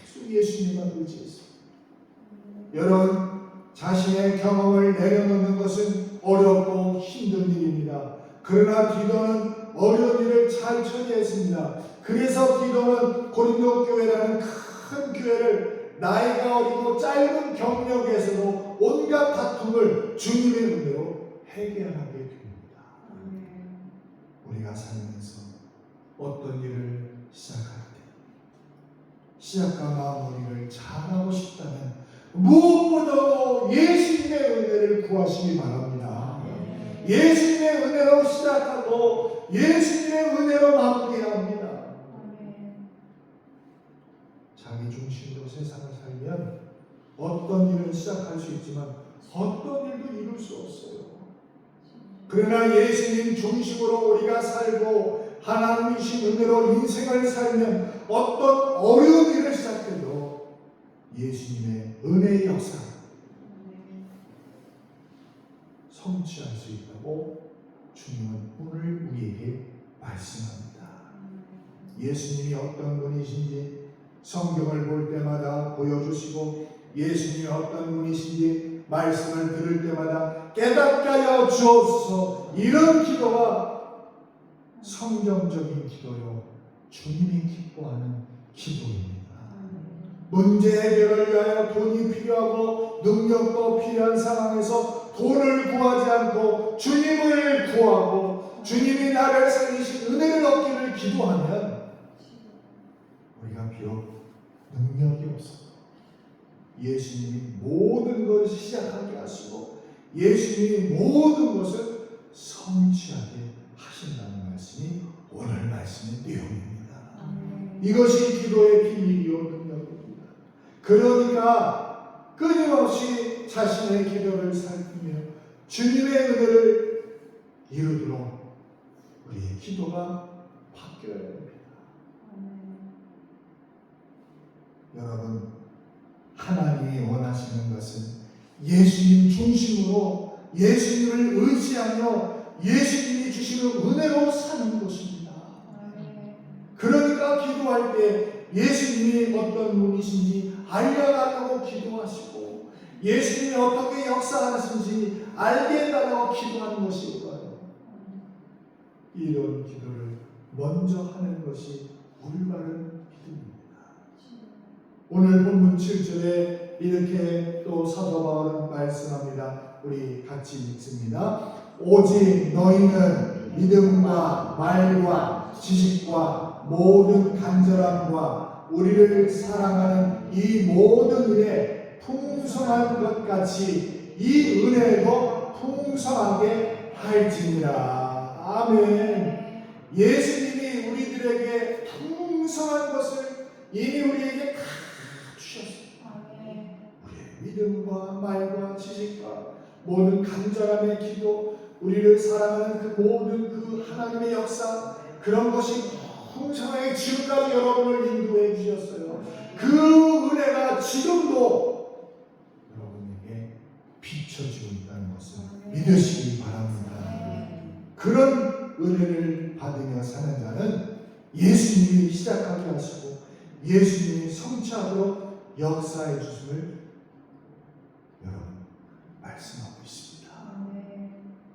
계속 예수님만 의지했습니다. 여러분, 자신의 경험을 내려놓는 것은 어렵고 힘든 일입니다. 그러나 디도는 어려운 일을 잘 처리했습니다. 그래서 디도는 고린도 교회라는 큰 교회를 나이가 어리고 짧은 경력에서도 온갖 다툼을 주님의 은혜로 해결하게 됩니다. 우리가 살면서 어떤 일을 시작할 때 시작과 마무리를 잘하고 싶다면 무엇보다도 예수님의 은혜를 구하시기 바랍니다. 예수님의 은혜로 시작하고 예수님의 은혜로 마무리합니다. 자기 중심으로 세상을 살면 어떤 일을 시작할 수 있지만 어떤 일도 이룰 수 없어요. 그러나 예수님 중심으로 우리가 살고 하나님이신 은혜로 인생을 살면 어떤 어려운 일을 시작해도 예수님의 은혜의 역사, 성취할 수 있다고 주님은 오늘 우리에게 말씀합니다. 예수님이 어떤 분이신지 성경을 볼 때마다 보여주시고 예수님이 어떤 분이신지 말씀을 들을 때마다 깨닫게 하여 주옵소서. 이런 기도가 성경적인 기도요, 주님이 기뻐하는 기도입니다. 문제 해결을 위하여 돈이 필요하고 능력도 필요한 상황에서 돈을 구하지 않고 주님을 구하고 주님이 나를 살리신 은혜를 얻기를 기도하면 우리가 비록 능력이 없어도 예수님이 모든 것을 시작하게 하시고 예수님이 모든 것을 성취하게 하신다는 말씀이 오늘 말씀의 내용입니다. 이것이 기도의 비밀이요 능력입니다. 그러니까 끊임없이 자신의 기도를 살피며 주님의 은혜를 이루도록 우리의 기도가 바뀌어야 됩니다. 여러분, 하나님이 원하시는 것은 예수님 중심으로 예수님을 의지하며 예수님이 주시는 은혜로 사는 것입니다. 그러니까 기도할 때 예수님이 어떤 분이신지 알려달라고 기도하시고 예수님이 어떻게 역사하시는지 알게 해달라고 기도하는 것이 뭐예요? 이런 기도를 먼저 하는 것이 올바른 믿음입니다. 오늘 본문 7절에 이렇게 또 사도 바울은 말씀합니다. 우리 같이 읽습니다. 오직 너희는 믿음과 말과 지식과 모든 간절함과 우리를 사랑하는 이 모든 은혜 풍성한 것 같이 이 은혜도 풍성하게 할지니라. 아멘. 예수님이 우리들에게 풍성한 것을 이미 우리에게 다 주셨습니다. 우리의 믿음과 말과 지식과 모든 간절함의 기도, 우리를 사랑하는 그 모든 그 하나님의 역사, 그런 것이 풍성하게 지금까지 여러분을 인도해 주셨어요. 그 은혜가 지금도 여러분에게 비춰지고 있다는 것을 믿으시기 바랍니다. 그런 은혜를 받으며 사는 자는 예수님이 시작하게 하시고 예수님이 성취하도록 역사해 주심을 여러분 말씀하고 있습니다.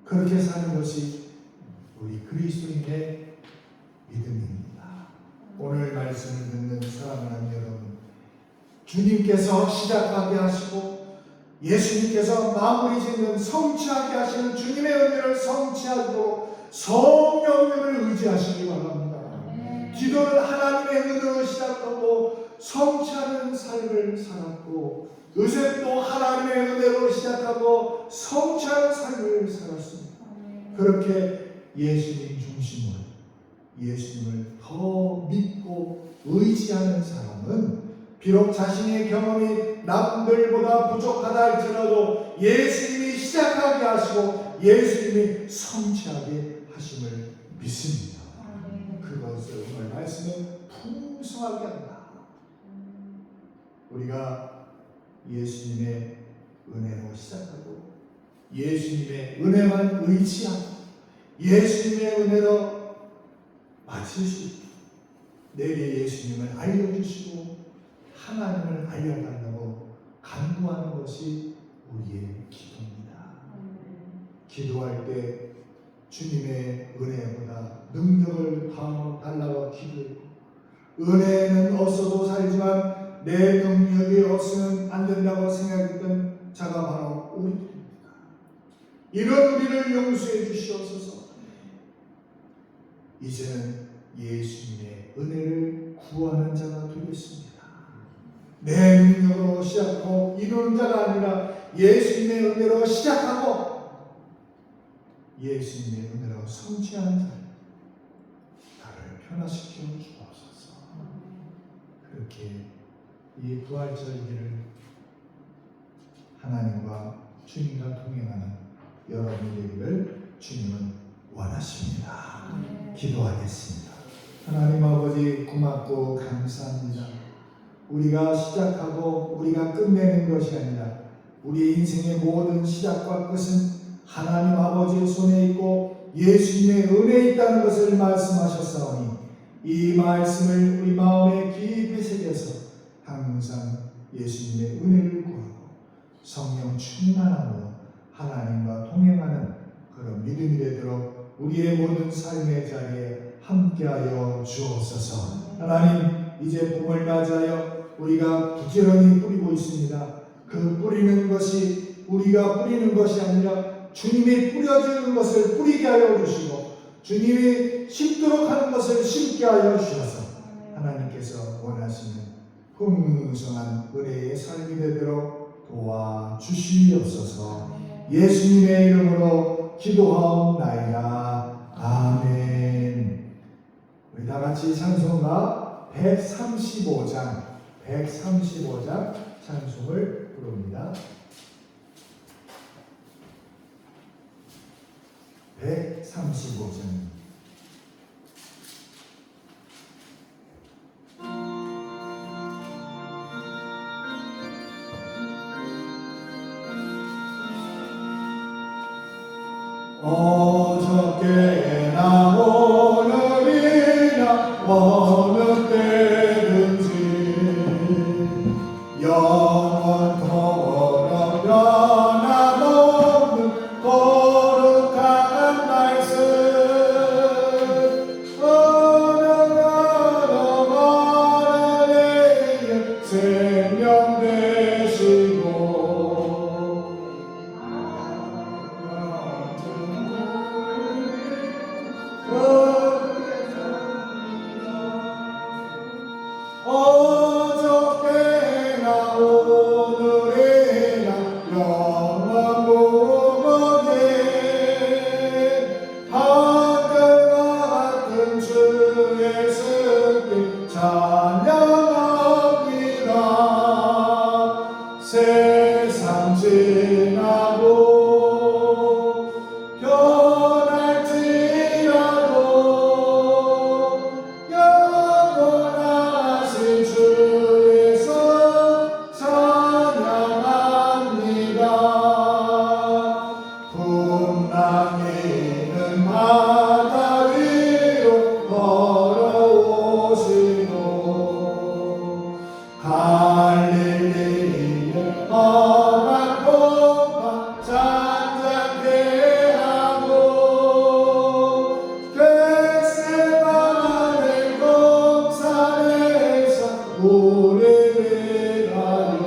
그렇게 사는 것이 우리 그리스도인의 믿음입니다. 오늘 말씀을 듣는 사랑하는 여러분, 주님께서 시작하게 하시고 예수님께서 마무리 짓는 성취하게 하시는 주님의 은혜를 성취하도록 성령님을 의지하시기 바랍니다. 기도는 하나님의 은혜로 시작하고 성취하는 삶을 살았고 요셉도 하나님의 은혜로 시작하고 성취하는 삶을 살았습니다. 그렇게 예수님 중심으로 예수님을 더 믿고 의지하는 사람은 비록 자신의 경험이 남들보다 부족하다 할지라도 예수님이 시작하게 하시고 예수님이 성취하게 하심을 믿습니다. 그것을 오늘 말씀은 풍성하게 한다. 우리가 예수님의 은혜로 시작하고 예수님의 은혜만 의지하고 예수님의 은혜로 마칠 수 있고 내게 예수님을 알려주시고 하나님을 알려달라고 간구하는 것이 우리의 기도입니다. 기도할 때 주님의 은혜보다 능력을 더 달라고 기도했고 은혜는 없어도 살지만 내 능력이 없으면 안 된다고 생각했던 자가 바로 우리들입니다. 이런 우리를 용서해 주시옵소서. 이제는 예수님의 은혜를 구하는 자가 되겠습니다. 내 능력으로 시작하고 이루는 자가 아니라 예수님의 은혜로 시작하고 예수님의 은혜로 성취하는 자, 나를 변화시켜 주옵소서. 그렇게 이 부활절기를 하나님과 주님과 동행하는 여러분이 되기를 주님은 원하십니다. 기도하겠습니다. 하나님 아버지 고맙고 감사합니다. 우리가 시작하고 우리가 끝내는 것이 아니라 우리 인생의 모든 시작과 끝은 하나님 아버지의 손에 있고 예수님의 은혜에 있다는 것을 말씀하셨사오니 이 말씀을 우리 마음에 깊이 새겨서 항상 예수님의 은혜를 구하고 성령 충만함으로 하나님과 동행하는 그런 믿음이 되도록 우리의 모든 삶의 자리에 함께하여 주옵소서. 하나님, 이제 봄을 맞이하여 우리가 부지런히 뿌리고 있습니다. 그 뿌리는 것이 우리가 뿌리는 것이 아니라 주님이 뿌려주는 것을 뿌리게 하여 주시고 주님이 심도록 하는 것을 심게 하여 주셔서 하나님께서 원하시는 풍성한 은혜의 삶이 되도록 도와주시옵소서. 예수님의 이름으로 기도하옵나이다. 아멘. 우리 다 같이 찬송가 135장 찬송을 부릅니다. 135장. 어저께나 오늘이나 어느 때든지 영원토록 변함없는 거룩한 말씀 어느 날에 생명 되시고 어저께나 오늘이나 영원무궁하게 한결과 같은 주의 승리 찬양합니다. 세상 지나고 변할지라도 영원하신 주의 손 찬양합니다. 풍랑이는 바다 위로 걸어오시고 갈릴리의 험한 동파 잔잔케 하고 겟세마네 동산에서 우리를 하여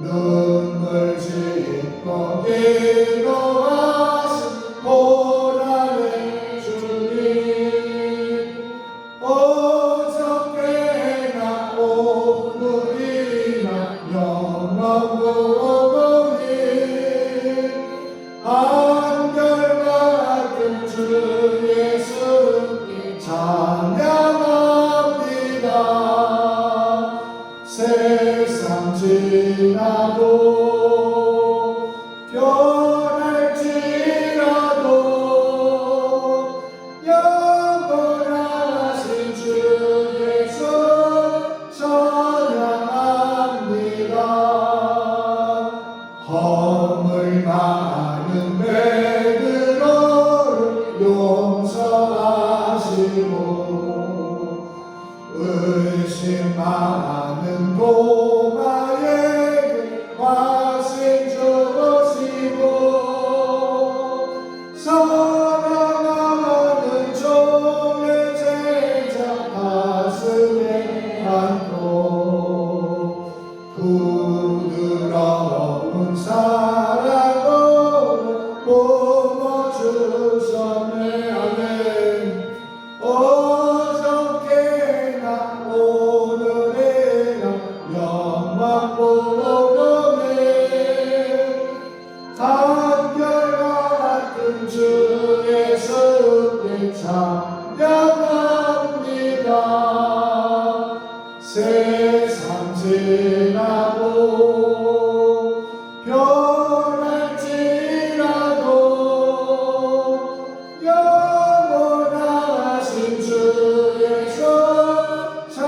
눈물 짓고 기도하신 보라의 주님 어저께나 오늘이나 영원무궁히 한결같은 주의 승리 찬양합니다. 세상 지나도 변할지라도 영원하신 주의 손 찬양합니다. 허물 많은 베드로를 용서하시고 의심 많은 도마에게 화신 주시고 사랑하는 종의 제자 가슴에 안고 부드러운 사랑으로 뿜어주셨네. 아멘. 어저께나 오늘이나 영원무궁하게 한결같은 주의 승리 찬양합니다. 세상 지나고 변할지라도 영원하신 주의 손 찬양합니다.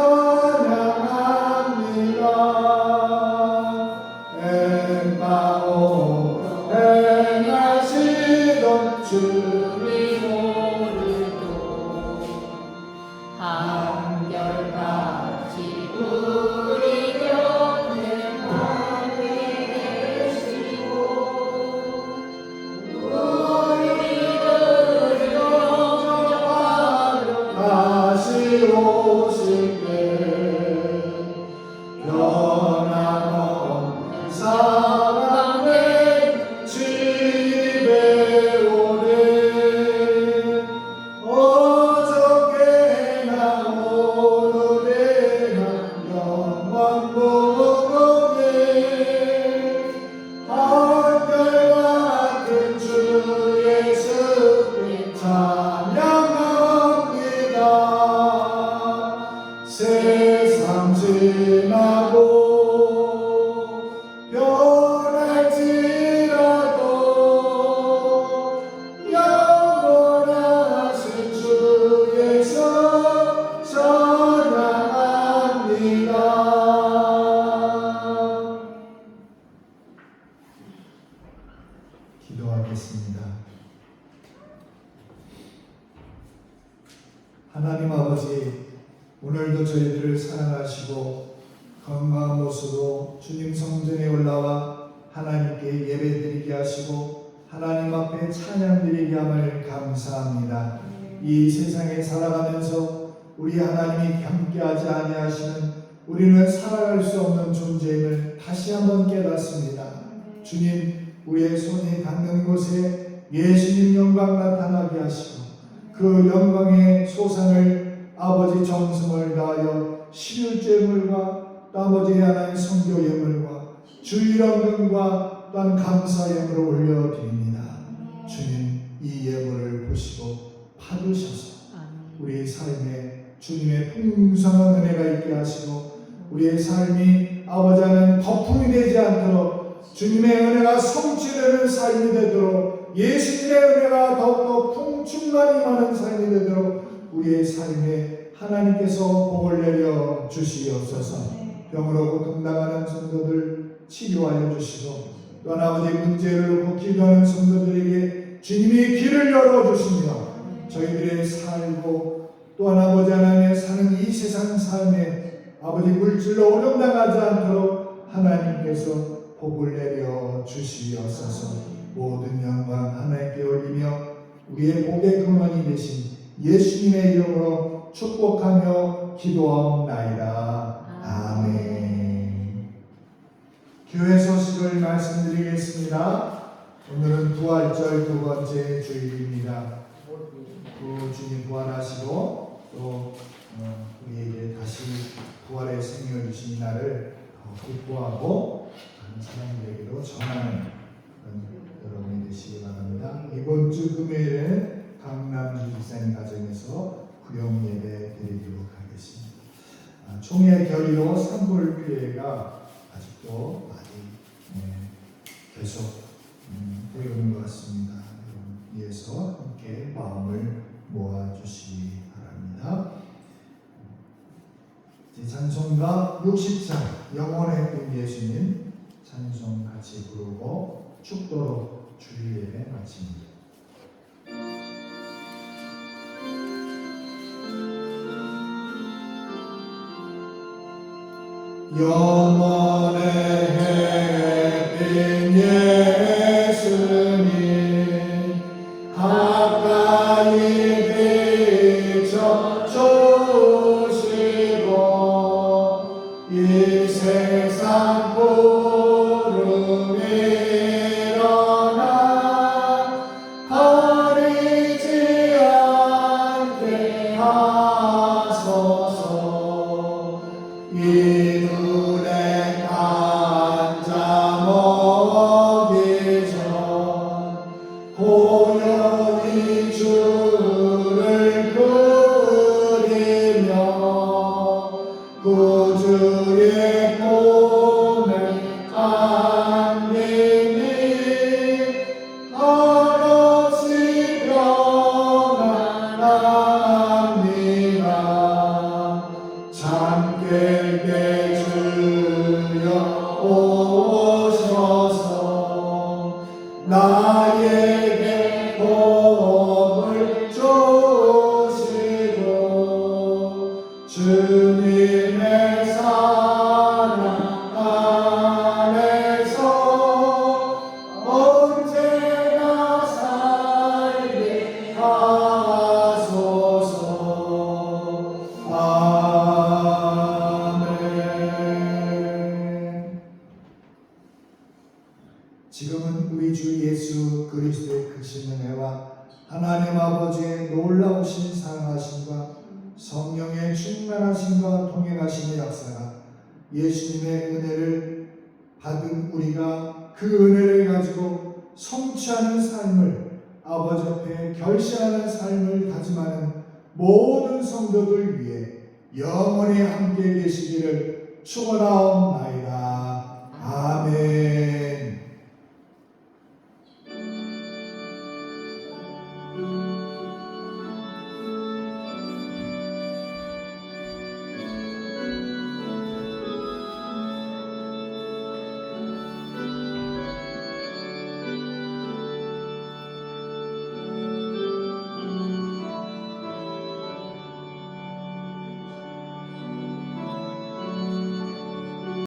엠마오 주님 오늘도 한결같이 우리 곁에 함께 계시고 우리들을 영접하러 다시 오실 때 변함없는 사랑의 집에 오래 어저께나 오늘에나 영원 보게 한결같은 주 예수님 찬양합니다. 세상 지나고 변할지라도 영원하신 주 예수 찬양합니다. 기도하겠습니다. 하나님 아버지, 오늘도 저희들을 사랑하시고 건강한 모습으로 주님 성전에 올라와 하나님께 예배드리게 하시고 하나님 앞에 찬양드리게 함을 감사합니다. 이 세상에 살아가면서 우리 하나님이 함께하지 아니하시는 우리는 살아갈 수 없는 존재임을 다시 한번 깨닫습니다. 주님, 우리의 손이 닿는 곳에 예수님 영광 나타나게 하시고 그 영광의 소상을 아버지 정성을 다하여 십일제물과 나머지 하나의 성교 예물과 주일원금과 또한 감사 예물을 올려드립니다. 주님, 이 예물을 보시고 받으셔서 우리의 삶에 주님의 풍성한 은혜가 있게 하시고 우리의 삶이 아버지 하나님 거품이 되지 않도록 주님의 은혜가 성취되는 삶이 되도록 예수님의 은혜가 더욱더 풍충만이 많은 삶이 되도록 우리의 삶에 하나님께서 복을 내려 주시옵소서. 병으로 고통당하는 성도들 치료하여 주시고 또한 아버지 문제를 놓고 기도하는 성도들에게 주님이 길을 열어주시며 저희들의 살고 또한 아버지 하나님의 사는 이 세상 삶에 아버지 물질로 오염당하지 않도록 하나님께서 복을 내려 주시옵소서. 모든 영광 하나님께 올리며 우리의 복의 근원이 되신 예수님의 이름으로 축복하며 기도하옵나이다. 아멘. 교회 소식을 말씀드리겠습니다. 오늘은 부활절 두 번째 주일입니다. 주님 부활하시고 또 우리에게 다시 부활의 생명을 주신 날을 기뻐하고 사람들에게도 전하는 여러분이 되시기 바랍니다. 이번 주 금요일에 강남주 집사님 가정에서 구령 예배 드리도록 하겠습니다. 총회 결의로 산불 피해가 아직도 많이 계속 되고 있는 것 같습니다. 위해서 함께 마음을 모아주시기 바랍니다. 찬송가 60장 영원의 꿈 예수님 찬송 같이 부르고 축도로 주일 예배 마칩니다. 영원의 햇빛 예수님 가까이 비춰주시고 이 세상 구름 일어나 가리지 않게 하소서. 이 눈에 앉아 먹기 전 고요히 주를 그리며 구주의 꿈을 안기니 한없이 평안합니다. 잠들게 주여 오셔서 나에게 예수 그리스도의 크신 은혜와 하나님 아버지의 놀라우신 사랑하심과 성령의 충만하심과 동행하심의 역사가 예수님의 은혜를 받은 우리가 그 은혜를 가지고 성취하는 삶을 아버지 앞에 결시하는 삶을 다짐하는 모든 성도들 위해 영원히 함께 계시기를 축원하옵나이다. 아멘.